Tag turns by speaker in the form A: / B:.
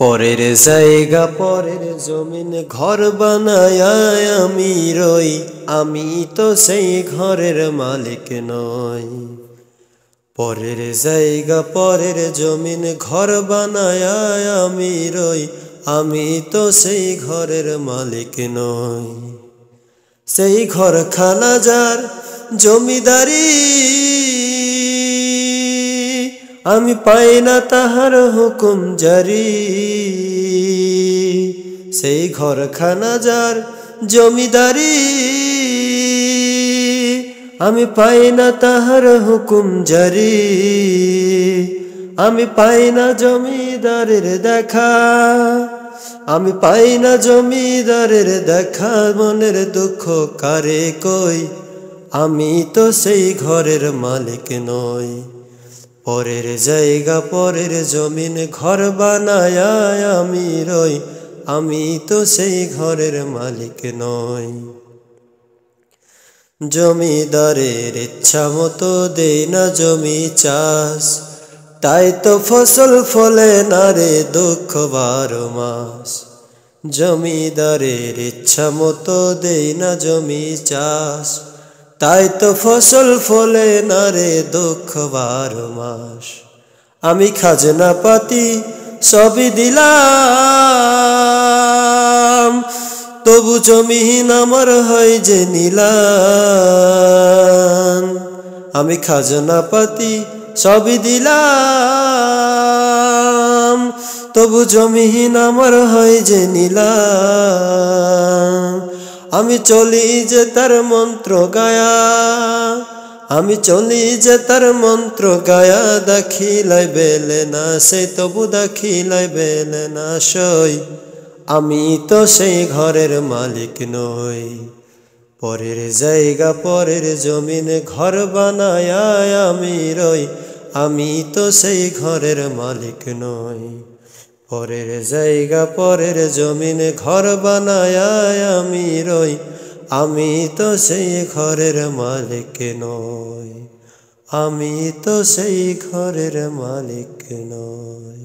A: পরের জায়গা পরের জমিন ঘর বানায় আমি রই, আমি তো সেই ঘরের মালিক নই। পরের জায়গা পরের জমিন ঘর বানায় আমি রই, আমি তো সেই ঘরের মালিক নই। সেই ঘরখানা যার জমিদারি, আমি পাই না তাহার হুকুম জারি। সেই ঘরখানা যার জমিদারি, আমি পাই না তাহার হুকুম জারি। আমি পাই না জমিদারের দেখা, আমি পাই না জমিদারের দেখা। মনের দুঃখ কারে কই, আমি তো সেই ঘরের মালিক নই। পরের জায়গা পরের জমিন ঘর বানায় আমি রই, আমি তো সেই ঘরের মালিক নই। জমিদারের ইচ্ছা মতো দেই না জমি চাষ, তাই তো ফসল ফলে না রে দুঃখ 12 মাস। জমিদারের ইচ্ছা মতো দেই না জমি চাষ, তাই তো ফসল ফলে না রে দুঃখ 12 মাস। আমি খাজনা পাতি সবই দিলাম, তবু জমিহীন আমার হয় যে নিলাম। আমি খাজনা পাতি সবই দিলাম, তবু জমিহীন আমার হয় যে নিলাম। আমি চলি যে তার মন্ত্র গায়া, আমি চলি যে তার মন্ত্র গায়া। দাখিলাই বেলে না সে, তবু দাখিলাই বেলে না সই, আমি তো সেই ঘরের মালিক নই। পরের জায়গা পরের জমিন ঘর বানায় আমি রই, আমি তো সেই ঘরের মালিক নই। পরের জায়গা পরের জমিন ঘর বানায় আমি রই, আমি তো সেই ঘরের মালিক নই। আমি তো সেই ঘরের মালিক নই।